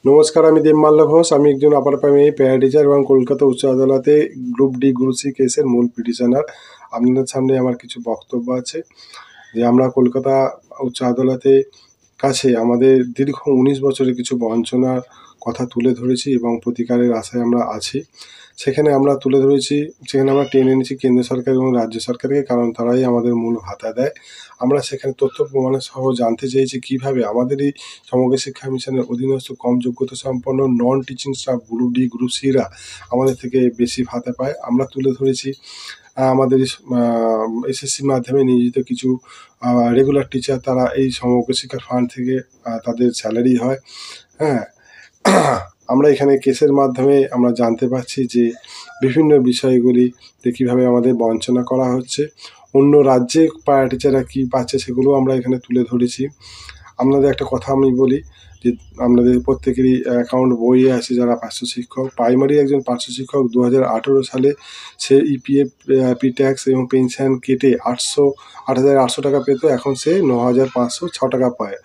নমস্কার, আমি দেবমাল্য ঘোষ। আমি একজন আপার প্রাইমারি প্যারা টিচার এবং কলকাতা উচ্চ আদালতে গ্রুপ ডি গ্রুপ সি কেসের মূল পিটিশনার। আপনাদের সামনে আমার কিছু বক্তব্য আছে যে আমরা কলকাতা উচ্চ আদালতে কাছে আমাদের দীর্ঘ 19 বছরের কিছু বঞ্চনার কথা তুলে ধরেছি এবং প্রতিকারের আশায় আমরা আছি। সেখানে আমরা তুলে ধরেছি, সেখানে আমরা টেনে এনেছি কেন্দ্র সরকার এবং রাজ্য সরকারকে, কারণ তারাই আমাদের মূল ভাতা দেয়। আমরা সেখানে তথ্য প্রমাণের সহ জানতে চেয়েছি কীভাবে আমাদের এই সমগ্র শিক্ষা মিশনের অধীনস্থ কম যোগ্যতা সম্পন্ন non teaching staff group D group সিরা আমাদের থেকে বেশি ভাতা পায়। আমরা তুলে ধরেছি আমাদের এসএসসি মাধ্যমে নিয়োজিত কিছু রেগুলার টিচার, তারা এই সমগ্র শিক্ষা ফান্ড থেকে তাদের স্যালারি হয়। হ্যাঁ, আমরা এখানে কেসের মাধ্যমে আমরা জানতে পারছি যে বিভিন্ন বিষয়গুলিতে কীভাবে আমাদের বঞ্চনা করা হচ্ছে, অন্য রাজ্যে প্যারা টিচাররা কী পাচ্ছে সেগুলো আমরা এখানে তুলে ধরেছি। আপনাদের একটা কথা আমি বলি যে আপনাদের প্রত্যেকেরই অ্যাকাউন্ট বইয়ে আছে যারা পার্শ্ব শিক্ষক। প্রাইমারি একজন পার্শ্ব শিক্ষক 2018 সালে সে ইপিএফ পিট্যাক্স এবং পেনশন কেটে 8,800 টাকা পেত, এখন সে 9,506 টাকা পায়।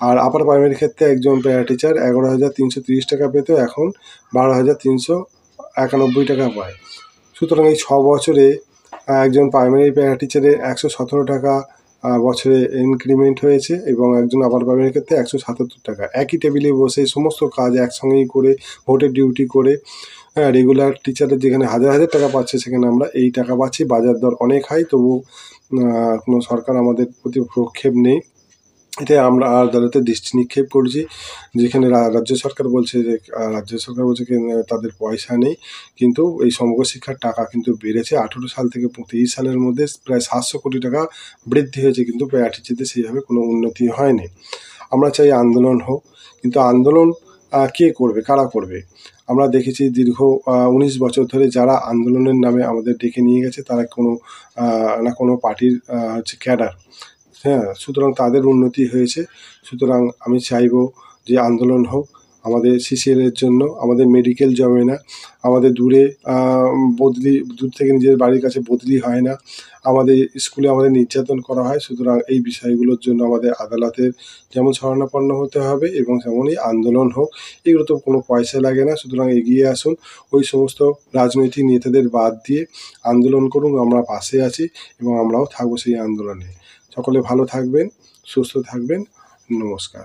আর আপার প্রাইমারি ক্ষেত্রে একজন প্যারা টিচার 11,330 টাকা পেত, এখন 12,391 টাকা পায়। সুতরাং এই 6 বছরে একজন প্রাইমারি প্যারা টিচারের 117 টাকা বছরে ইনক্রিমেন্ট হয়েছে এবং একজন আপার প্রাইমারি ক্ষেত্রে 177 টাকা। একই টেবিলে বসে সমস্ত কাজ একসঙ্গেই করে, ভোটের ডিউটি করে, রেগুলার টিচারের যেখানে হাজার হাজার টাকা পাচ্ছে সেখানে আমরা এই টাকা পাচ্ছি। বাজার দর অনেক হাই, তবু কোনো সরকার আমাদের প্রতি ভ্রুক্ষেপ নেই। এটাই আমরা আদালতে দৃষ্টি নিক্ষেপ করছি, যেখানে রাজ্য সরকার বলছে যে তাদের পয়সা নেই, কিন্তু এই সমগ্র শিক্ষার টাকা কিন্তু বেড়েছে। 18 সাল থেকে 23 সালের মধ্যে প্রায় 700 কোটি টাকা বৃদ্ধি হয়েছে, কিন্তু প্যারা টিচারদের সেইভাবে কোনো উন্নতি হয়নি। আমরা চাই আন্দোলন হোক, কিন্তু আন্দোলন কে করবে, কারা করবে? আমরা দেখেছি দীর্ঘ 19 বছর ধরে যারা আন্দোলনের নামে আমাদের ডেকে নিয়ে গেছে তারা কোনো পার্টির ক্যাডার। হ্যাঁ, সুতরাং তাদের উন্নতি হয়েছে। সুতরাং আমি চাইবো যে আন্দোলন হোক আমাদের সিসিএলের জন্য। আমাদের মেডিকেল জমে না, আমাদের দূর থেকে নিজের বাড়ির কাছে বদলি হয় না, আমাদের স্কুলে আমাদের নির্যাতন করা হয়। সুতরাং এই বিষয়গুলোর জন্য আমাদের আদালতের যেমন শরণাপন্ন হতে হবে এবং তেমনই আন্দোলন হোক। এগুলো তো কোনো পয়সা লাগে না, সুতরাং এগিয়ে আসুন। ওই সমস্ত রাজনৈতিক নেতাদের বাদ দিয়ে আন্দোলন করুন, আমরা পাশে আছি এবং আমরাও থাকবো সেই আন্দোলনে। সকলে ভালো থাকবেন, সুস্থ থাকবেন। নমস্কার।